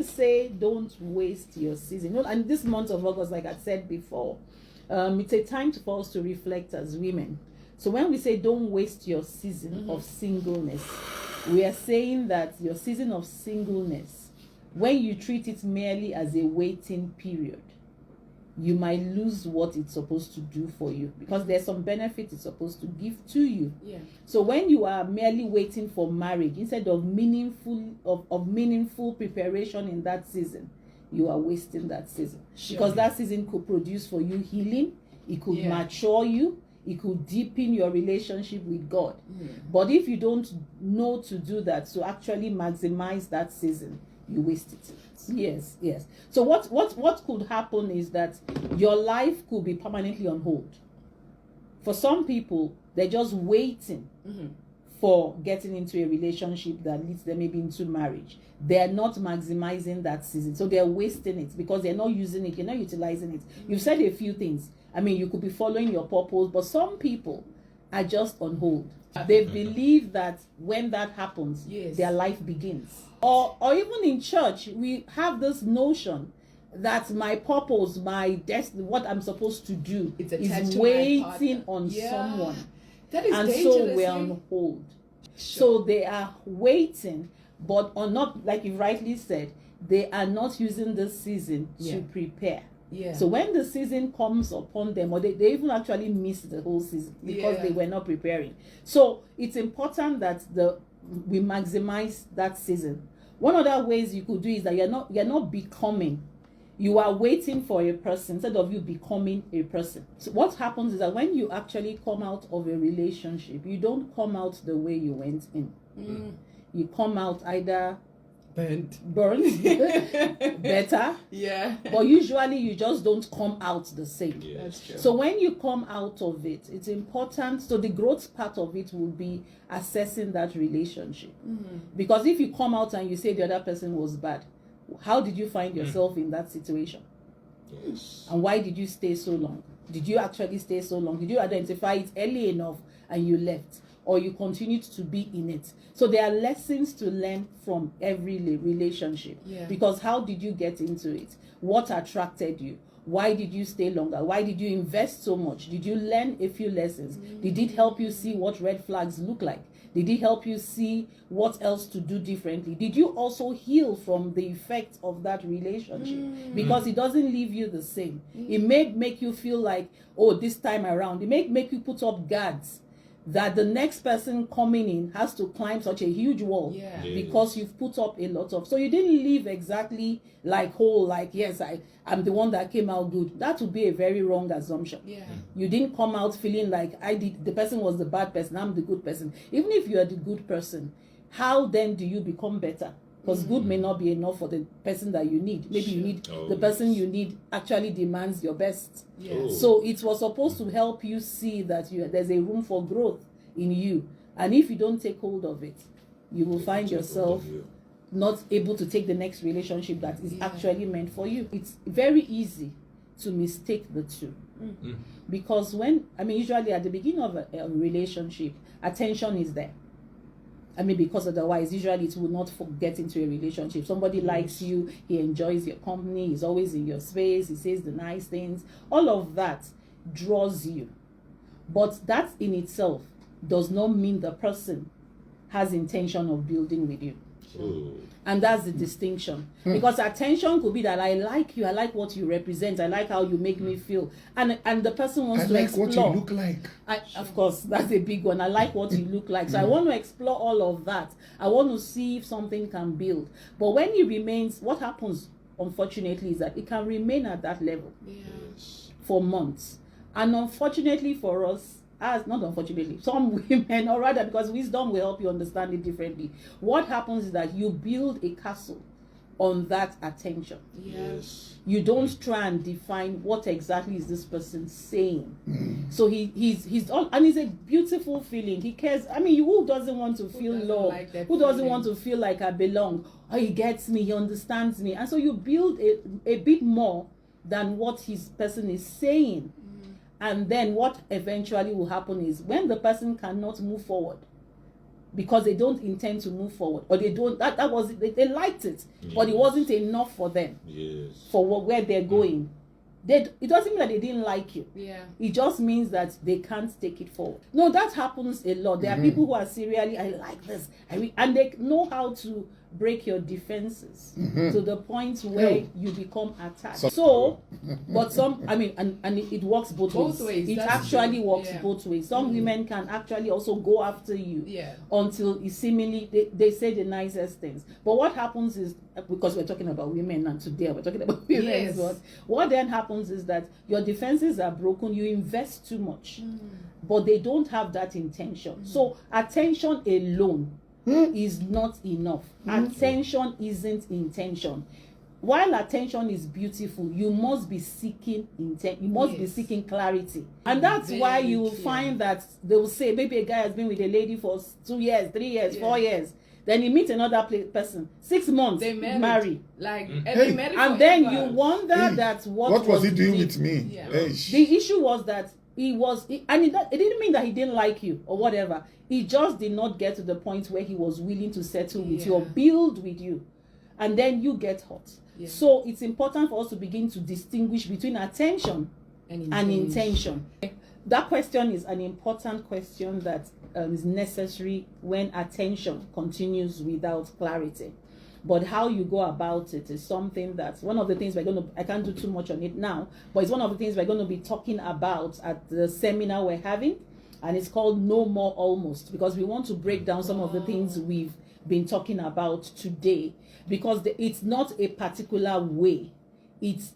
say don't waste your season, and this month of August, like I said before, it's a time for us to reflect as women. So when we say don't waste your season of singleness, we are saying that your season of singleness, when you treat it merely as a waiting period, you might lose what it's supposed to do for you, because there's some benefit it's supposed to give to you. Yeah. So when you are merely waiting for marriage instead of meaningful preparation in that season, you are wasting that season. Sure. Because that season could produce for you healing, it could mature you, it could deepen your relationship with God. But if you don't know to do that, to actually maximize that season, you waste it. Yes. So what could happen is that your life could be permanently on hold. For some people, they're just waiting for getting into a relationship that leads them maybe into marriage. They're not maximizing that season, so they're wasting it because they're not using it. You're not utilizing it. You've said a few things. I mean, you could be following your purpose, but some people are just on hold. They believe that when that happens, their life begins. Or even in church, we have this notion that my purpose, my destiny, what I'm supposed to do is waiting on someone. That is and dangerous. So we're on hold. So they are waiting, but are not, like you rightly said, they are not using this season to prepare. So when the season comes upon them, or they even actually miss the whole season because they were not preparing. So it's important that we maximize that season. One of the ways you could do is that you're not becoming. You are waiting for a person instead of you becoming a person. So what happens is that when you actually come out of a relationship, you don't come out the way you went in. You come out either burnt better, but usually you just don't come out the same. That's true. So when you come out of it, it's important. So the growth part of it will be assessing that relationship, because if you come out and you say the other person was bad, how did you find yourself in that situation? And why did you stay so long? Did you actually stay so long? Did you identify it early enough and you left, or you continued to be in it? So there are lessons to learn from every relationship. Because how did you get into it? What attracted you? Why did you stay longer? Why did you invest so much? Did you learn a few lessons? Did it help you see what red flags look like? Did it help you see what else to do differently? Did you also heal from the effects of that relationship? Because it doesn't leave you the same. It may make you feel like, oh, this time around. It may make you put up guards that the next person coming in has to climb such a huge wall because you've put up a lot of. So you didn't live exactly like whole, like, yes, I'm the one that came out good. That would be a very wrong assumption. You didn't come out feeling like the person was the bad person, I'm the good person. Even if you are the good person, how then do you become better? Because good may not be enough for the person that you need. Maybe you need the person you need actually demands your best. So it was supposed to help you see that there's a room for growth in you. And if you don't take hold of it, you will find yourself not able to take the next relationship that is actually meant for you. It's very easy to mistake the two. Because usually at the beginning of a relationship, attention is there. Because otherwise, usually it will not get into a relationship. Somebody likes you, he enjoys your company, he's always in your space, he says the nice things. All of that draws you. But that in itself does not mean the person has intention of building with you. And that's the distinction. Because attention could be that I like you, I like what you represent, I like how you make me feel. And the person wants to explore. I like what you look like. Of course, that's a big one. I like what you look like. So I want to explore all of that. I want to see if something can build. But when it remains, what happens, unfortunately, is that it can remain at that level for months. And unfortunately for us, not unfortunately, some women, or rather because wisdom will help you understand it differently. What happens is that you build a castle on that attention. You don't try and define what exactly is this person saying. So he's on, and it's a beautiful feeling. He cares. Who doesn't want to feel love? Who doesn't want to feel like I belong? Oh, he gets me, he understands me. And so you build a bit more than what his person is saying. And then what eventually will happen is when the person cannot move forward, because they don't intend to move forward, or they don't. That was they liked it, but it wasn't enough for them. For where they're going. It doesn't mean that they didn't like you. Yeah. It just means that they can't take it forward. No, that happens a lot. There are people who are serially, I like this, and they know how to break your defenses to the point where you become attacked. But some, I mean, and it works both ways. It actually works both ways. Some women can actually also go after you until it seemingly they say the nicest things. But what happens is, because we're talking about women and today we're talking about women as well, what then happens is that your defenses are broken, you invest too much, but they don't have that intention. So attention alone is not enough. Attention isn't intention. While attention is beautiful, you must be seeking intent. You must be seeking clarity, and that's why you will find that they will say maybe a guy has been with a lady for 2 years, 3 years, 4 years. Then he meets another person. 6 months, they marry. Like, and then you wonder that what was he doing with me? The issue was that it didn't mean that he didn't like you or whatever. He just did not get to the point where he was willing to settle with you or build with you, and then you get hurt. So it's important for us to begin to distinguish between attention and intention. That question is an important question that is necessary when attention continues without clarity. But how you go about it is something that's one of the things I can't do too much on it now, but it's one of the things we're going to be talking about at the seminar we're having, and it's called No More Almost, because we want to break down some of the things we've been talking about today, because it's not a particular way. It's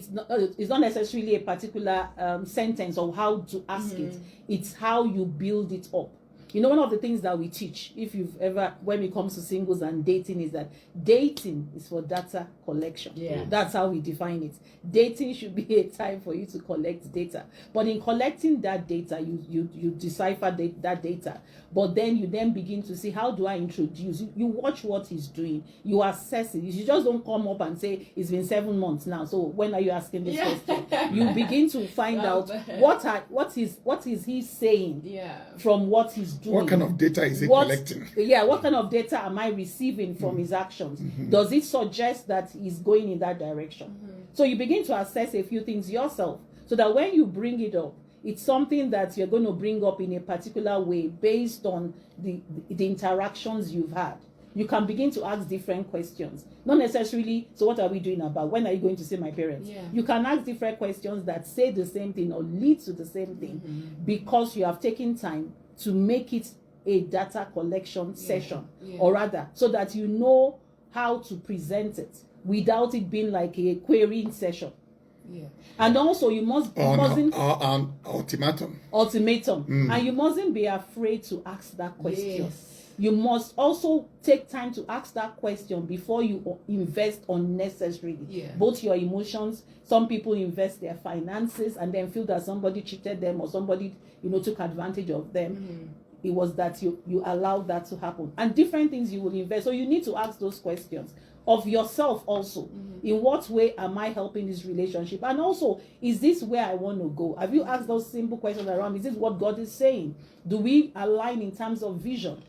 not necessarily a particular sentence or how to ask it. It's how you build it up. You know, one of the things that we teach, if you've ever, when it comes to singles and dating, is that dating is for data collection. That's how we define it. Dating should be a time for you to collect data. But in collecting that data, you decipher that data. But then you then begin to see, how do I introduce? You watch what he's doing. You assess it. You just don't come up and say, it's been 7 months now, so when are you asking this question? You begin to find out what is he saying from what he's doing. What kind of data is he collecting? What kind of data am I receiving from his actions? Does it suggest that he's going in that direction? So you begin to assess a few things yourself, so that when you bring it up, it's something that you're going to bring up in a particular way based on the interactions you've had. You can begin to ask different questions. Not necessarily, so what are we doing about? When are you going to see my parents? You can ask different questions that say the same thing or lead to the same thing, because you have taken time to make it a data collection session, or rather, so that you know how to present it without it being like a querying session. And also you mustn't ultimatum. And you mustn't be afraid to ask that question. You must also take time to ask that question before you invest unnecessarily. Both your emotions. Some people invest their finances and then feel that somebody cheated them or somebody took advantage of them. It was that you allowed that to happen, and different things you will invest. So you need to ask those questions of yourself also. In what way am I helping this relationship? And also, is this where I want to go? Have you asked those simple questions around, is this what God is saying? Do we align in terms of vision?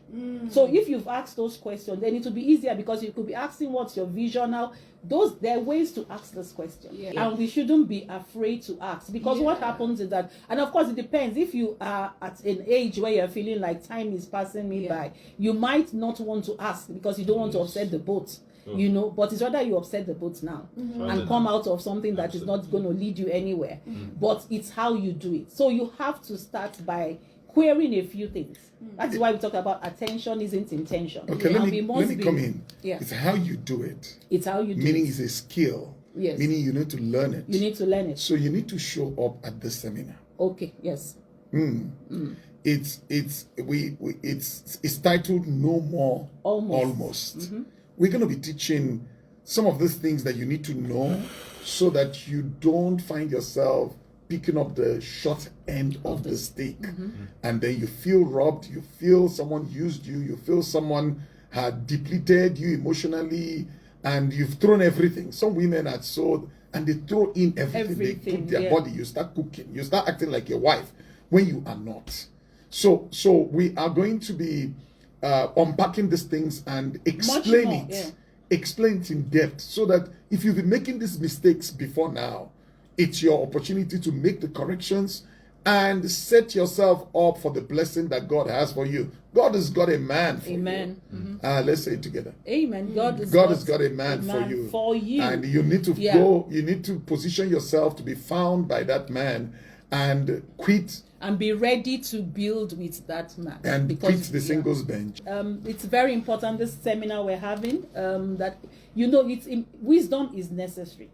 So if you've asked those questions, then it will be easier, because you could be asking, what's your vision now? There are ways to ask this question. And we shouldn't be afraid to ask, because what happens is that, and of course it depends, if you are at an age where you're feeling like time is passing me by, you might not want to ask because you don't want to upset the boat. But it's rather you upset the boat now and come out of something that is not going to lead you anywhere. But it's how you do it. So you have to start by querying a few things. That's why we talk about attention isn't intention. Okay, let me come in. It's how you do it. It's how you do Meaning it. it's a skill. Meaning you need to learn it. You need to learn it. So you need to show up at the seminar. Okay, yes. It's titled No More Almost. We're going to be teaching some of these things that you need to know, so that you don't find yourself picking up the short end of the stick, and then you feel robbed, you feel someone used you, you feel someone had depleted you emotionally, and you've thrown everything. Some women are so, and they throw in everything. They put their body, you start cooking, you start acting like your wife when you are not. So we are going to be unpacking these things and explain more, it. yeah. Explain it in depth, so that if you've been making these mistakes before now, it's your opportunity to make the corrections and set yourself up for the blessing that God has for you. God has got a man for Amen. you. Mm-hmm. Let's say it together. Amen. God has got a man for you. And you need to go, you need to position yourself to be found by that man and quit. And be ready to build with that man. And quit the singles bench. It's very important, this seminar we're having, that, wisdom is necessary.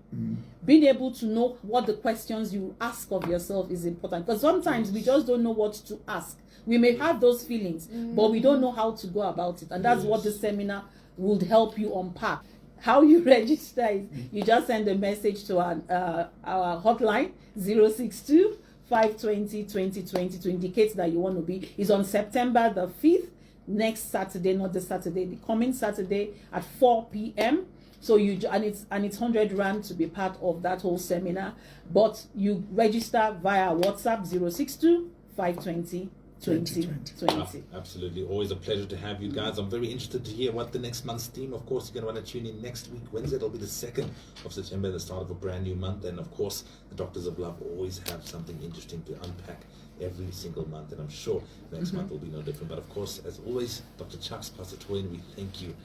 Being able to know what the questions you ask of yourself is important. Because sometimes we just don't know what to ask. We may have those feelings, but we don't know how to go about it. And that's what the seminar would help you unpack. How you register is you just send a message to our hotline, 062 520 2020, to indicate that you want to be. It's on September the 5th, next Saturday, not the Saturday, the coming Saturday at 4 p.m. So it's 100 Rand to be part of that whole seminar. But you register via WhatsApp 062 520 2020. Absolutely. Always a pleasure to have you guys. I'm very interested to hear what the next month's theme. Of course, you're going to want to tune in next week, Wednesday. It'll be the 2nd of September, the start of a brand new month. And of course, the Doctors of Love always have something interesting to unpack every single month. And I'm sure next month will be no different. But of course, as always, Dr. Chucks, Pastor Twain, we thank you.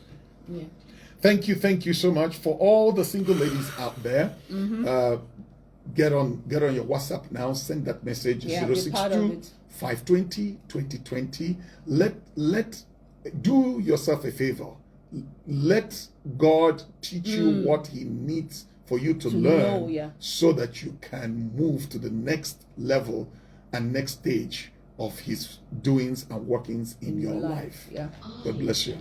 Yeah. Thank you so much. For all the single ladies out there, get on your WhatsApp now. Send that message. 062 520 2020. Do yourself a favor. Let God teach you what He needs for you to learn, so that you can move to the next level and next stage of His doings and workings in your life. Yeah. God bless you.